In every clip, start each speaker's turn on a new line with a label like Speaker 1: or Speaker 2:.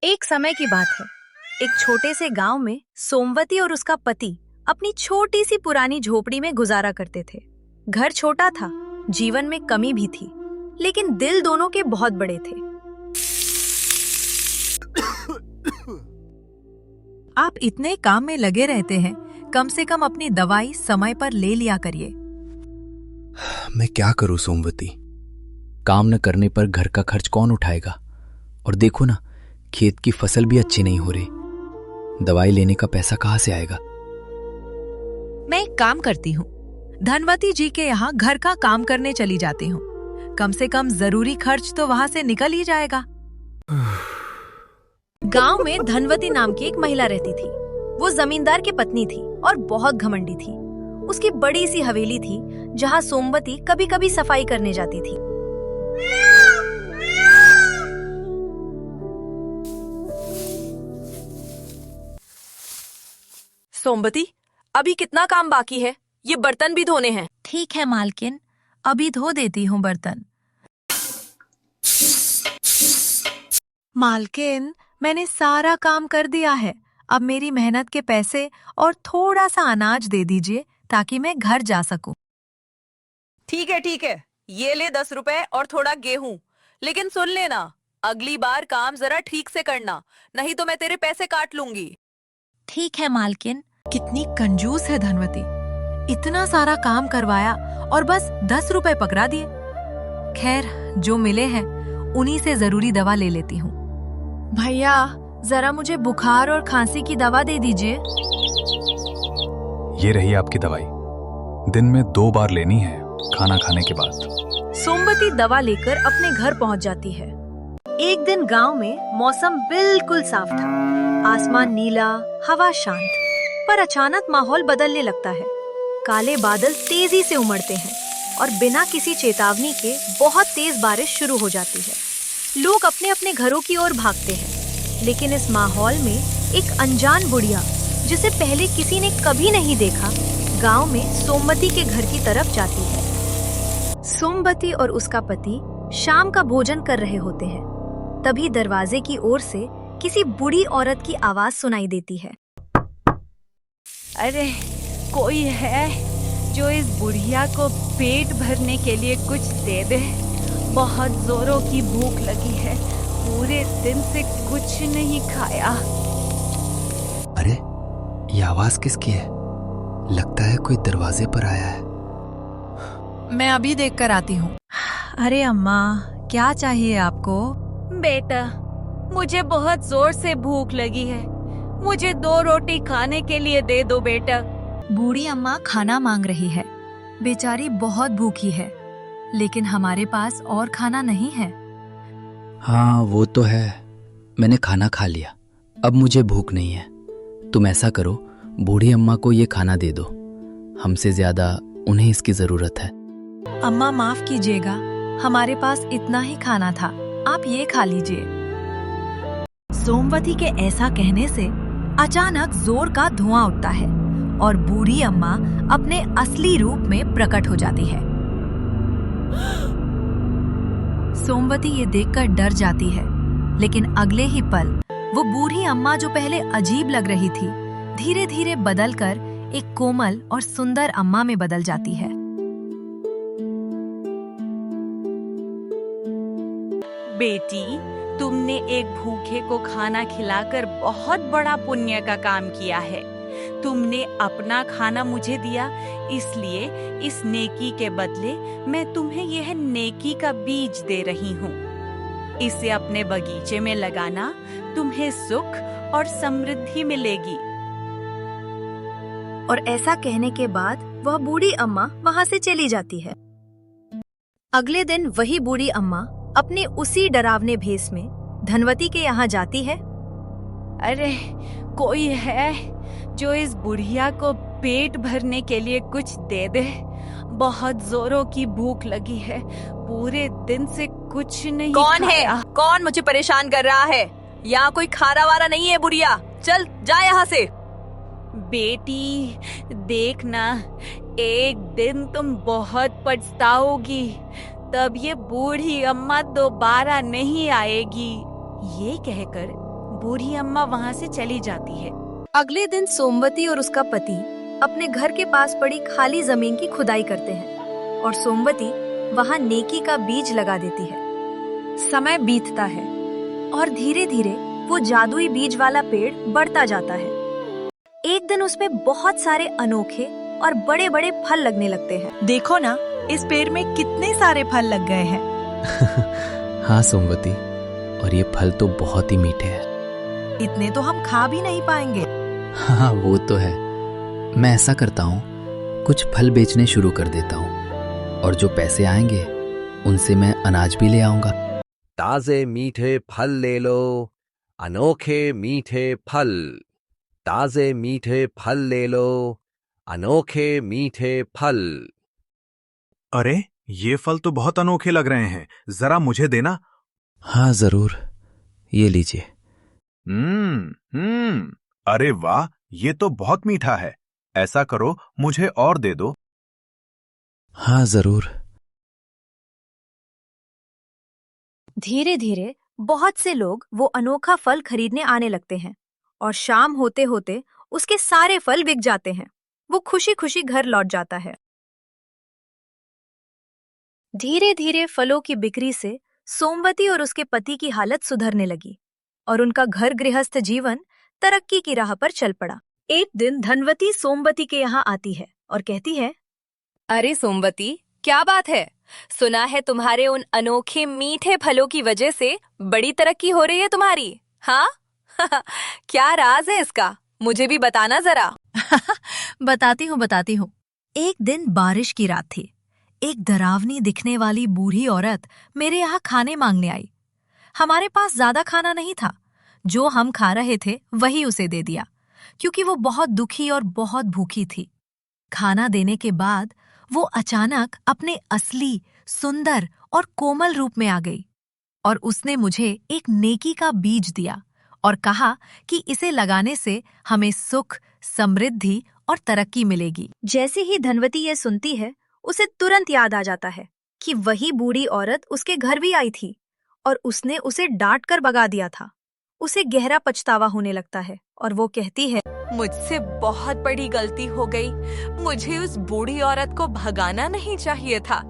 Speaker 1: एक समय की बात है। एक छोटे से गांव में सोमवती और उसका पति अपनी छोटी सी पुरानी झोपड़ी में गुजारा करते थे। घर छोटा था, जीवन में कमी भी थी, लेकिन दिल दोनों के बहुत बड़े थे।
Speaker 2: आप इतने काम में लगे रहते हैं, कम से कम अपनी दवाई समय पर ले लिया करिए।
Speaker 3: मैं क्या करूं सोमवती, काम न करने पर घर का खर्च कौन उठाएगा। और देखो ना, खेत की फसल भी अच्छी नहीं हो रही। दवाई लेने का पैसा कहाँ से आएगा।
Speaker 2: मैं एक काम करती हूँ, धनवती जी के यहाँ घर का काम करने चली जाती हूँ। कम से कम जरूरी खर्च तो वहाँ से निकल ही जाएगा।
Speaker 1: गांव में धनवती नाम की एक महिला रहती थी। वो जमींदार की पत्नी थी और बहुत घमंडी थी। उसकी बड़ी सी हवेली थी जहाँ सोमवती कभी कभी सफाई करने जाती थी।
Speaker 4: सोमवती, अभी कितना काम बाकी है? ये बर्तन भी धोने हैं।
Speaker 2: ठीक है मालकिन, अभी धो देती हूँ बर्तन। मालकिन, मैंने सारा काम कर दिया है। अब मेरी मेहनत के पैसे और थोड़ा सा अनाज दे दीजिए ताकि मैं घर जा सकूं।
Speaker 4: ठीक है, ये ले 10 रुपए और थोड़ा गेहूं। लेकिन सुन लेना, अगली बार काम जरा ठीक से करना, नहीं तो मैं तेरे पैसे काट लूंगी।
Speaker 2: ठीक है मालकिन। कितनी कंजूस है धनवती, इतना सारा काम करवाया और बस 10 रुपए पकड़ा दिए। खैर, जो मिले हैं उन्हीं से जरूरी दवा ले लेती हूँ। भैया, जरा मुझे बुखार और खांसी की दवा दे दीजिए।
Speaker 5: ये रही आपकी दवाई, दिन में 2 बार लेनी है, खाना खाने के बाद।
Speaker 1: सोमवती दवा लेकर अपने घर पहुंच जाती है। एक दिन गांव में मौसम बिल्कुल साफ था। आसमान नीला, हवा शांत, पर अचानक माहौल बदलने लगता है। काले बादल तेजी से उमड़ते हैं और बिना किसी चेतावनी के बहुत तेज बारिश शुरू हो जाती है। लोग अपने अपने घरों की ओर भागते हैं, लेकिन इस माहौल में एक अनजान बुढ़िया, जिसे पहले किसी ने कभी नहीं देखा, गांव में सोमवती के घर की तरफ जाती है। सोमवती और उसका पति शाम का भोजन कर रहे होते हैं। तभी दरवाजे की ओर से किसी बूढ़ी औरत की आवाज सुनाई देती है।
Speaker 6: अरे, कोई है जो इस बुढ़िया को पेट भरने के लिए कुछ दे दे। बहुत जोरों की भूख लगी है, पूरे दिन से कुछ नहीं खाया।
Speaker 3: अरे, ये आवाज किसकी है? लगता है कोई दरवाजे पर आया है।
Speaker 2: मैं अभी देख कर आती हूँ। अरे अम्मा, क्या चाहिए आपको?
Speaker 6: बेटा, मुझे बहुत जोर से भूख लगी है, मुझे 2 रोटी खाने के लिए दे दो बेटा।
Speaker 2: बूढ़ी अम्मा खाना मांग रही है, बेचारी बहुत भूखी है, लेकिन हमारे पास और खाना नहीं है।
Speaker 3: हाँ, वो तो है, मैंने खाना खा लिया, अब मुझे भूख नहीं है। तुम ऐसा करो, बूढ़ी अम्मा को ये खाना दे दो, हमसे ज्यादा उन्हें इसकी जरूरत है।
Speaker 2: अम्मा माफ कीजिएगा, हमारे पास इतना ही खाना था, आप ये खा लीजिए। सोमवती के ऐसा कहने से अचानक जोर का धुआं उठता है और बूढ़ी अम्मा अपने असली रूप में प्रकट हो जाती है। सोमवती ये देखकर डर जाती है, लेकिन अगले ही पल वो बूढ़ी अम्मा, जो पहले अजीब लग रही थी, धीरे धीरे बदलकर एक कोमल और सुंदर अम्मा में बदल जाती है।
Speaker 6: बेटी, तुमने एक भूखे को खाना खिलाकर बहुत बड़ा पुण्य का काम किया है। तुमने अपना खाना मुझे दिया, इसलिए इस नेकी के बदले मैं तुम्हें यह नेकी का बीज दे रही हूँ। इसे अपने बगीचे में लगाना, तुम्हें सुख और समृद्धि मिलेगी।
Speaker 1: और ऐसा कहने के बाद वह बूढ़ी अम्मा वहाँ से चली जाती है। अगले दिन वही बूढ़ी अम्मा अपने उसी डरावने भेष में धनवती के यहाँ जाती है।
Speaker 6: अरे, कोई है जो इस बुढ़िया को पेट भरने के लिए कुछ दे दे। बहुत जोरों की भूख लगी है, पूरे दिन से कुछ नहीं
Speaker 4: कौन
Speaker 6: खाया।
Speaker 4: है? कौन मुझे परेशान कर रहा है? यहाँ कोई खारा वारा नहीं है बुढ़िया, चल जा यहाँ से।
Speaker 6: बेटी, देखना, एक दिन तुम बहुत पछताओगी, तब ये बूढ़ी अम्मा दोबारा नहीं आएगी। ये कहकर बूढ़ी अम्मा वहाँ से चली जाती है।
Speaker 1: अगले दिन सोमवती और उसका पति अपने घर के पास पड़ी खाली जमीन की खुदाई करते हैं और सोमवती वहां नेकी का बीज लगा देती है। समय बीतता है और धीरे धीरे वो जादुई बीज वाला पेड़ बढ़ता जाता है। एक दिन उसमें बहुत सारे अनोखे और बड़े बड़े फल लगने लगते हैं।
Speaker 2: देखो ना, इस पेड़ में कितने सारे फल लग गए हैं।
Speaker 3: हाँ सोमवती, और ये फल तो बहुत ही मीठे हैं।
Speaker 2: इतने तो हम खा भी नहीं पाएंगे।
Speaker 3: हाँ वो तो है। मैं ऐसा करता हूँ, कुछ फल बेचने शुरू कर देता हूँ और जो पैसे आएंगे उनसे मैं अनाज भी ले आऊंगा।
Speaker 7: ताजे मीठे फल ले लो, अनोखे मीठे फल। ताजे मीठे फल ले लो, अनोखे मीठे फल।
Speaker 5: अरे ये फल तो बहुत अनोखे लग रहे हैं, जरा मुझे देना।
Speaker 3: हाँ जरूर, ये लीजिए।
Speaker 5: अरे वाह, ये तो बहुत मीठा है। ऐसा करो, मुझे और दे दो।
Speaker 3: हाँ जरूर।
Speaker 1: धीरे धीरे बहुत से लोग वो अनोखा फल खरीदने आने लगते हैं और शाम होते होते उसके सारे फल बिक जाते हैं। वो खुशी खुशी घर लौट जाता है। धीरे धीरे फलों की बिक्री से सोमवती और उसके पति की हालत सुधरने लगी और उनका घर गृहस्थ जीवन तरक्की की राह पर चल पड़ा। एक दिन धनवती सोमवती के यहाँ आती है और कहती है,
Speaker 4: अरे सोमवती, क्या बात है? सुना है तुम्हारे उन अनोखे मीठे फलों की वजह से बड़ी तरक्की हो रही है तुम्हारी, हाँ? क्या राज है इसका? मुझे भी बताना जरा।
Speaker 2: बताती हूँ। एक दिन बारिश की रात थी। एक डरावनी दिखने वाली बूढ़ी औरत मेरे यहाँ खाने मांगने आई। हमारे पास ज्यादा खाना नहीं था। जो हम खा रहे थे वही उसे दे दिया, क्योंकि वो बहुत दुखी और बहुत भूखी थी। खाना देने के बाद वो अचानक अपने असली, सुंदर और कोमल रूप में आ गई और उसने मुझे एक नेकी का बीज दिया और कहा कि इसे लगाने से हमें सुख, समृद्धि और तरक्की मिलेगी।
Speaker 1: जैसे ही धनवती ये सुनती है, उसे तुरंत याद आ जाता है कि वही बूढ़ी औरत उसके घर भी आई थी और उसने उसे डांट कर भगा दिया था। उसे गहरा पछतावा होने लगता है और वो कहती है,
Speaker 6: मुझसे बहुत बड़ी गलती हो गई। मुझे उस बूढ़ी औरत को भगाना नहीं चाहिए था।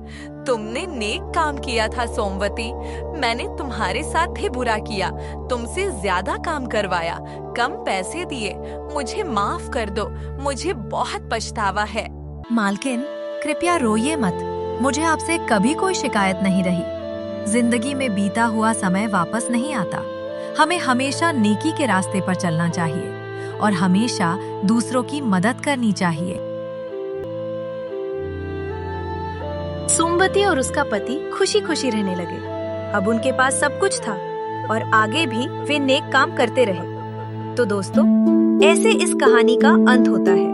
Speaker 6: तुमने नेक काम किया था सोमवती। मैंने तुम्हारे साथ भी बुरा किया, तुमसे ज्यादा काम करवाया, कम पैसे दिए। मुझे माफ कर दो, मुझे बहुत पछतावा है।
Speaker 2: मालकिन, कृपया रोइए मत। मुझे आपसे कभी कोई शिकायत नहीं रही। जिंदगी में बीता हुआ समय वापस नहीं आता। हमें हमेशा नेकी के रास्ते पर चलना चाहिए और हमेशा दूसरों की मदद करनी चाहिए।
Speaker 1: सोमवती और उसका पति खुशी खुशी रहने लगे। अब उनके पास सब कुछ था और आगे भी वे नेक काम करते रहे। तो दोस्तों, ऐसे इस कहानी का अंत होता है।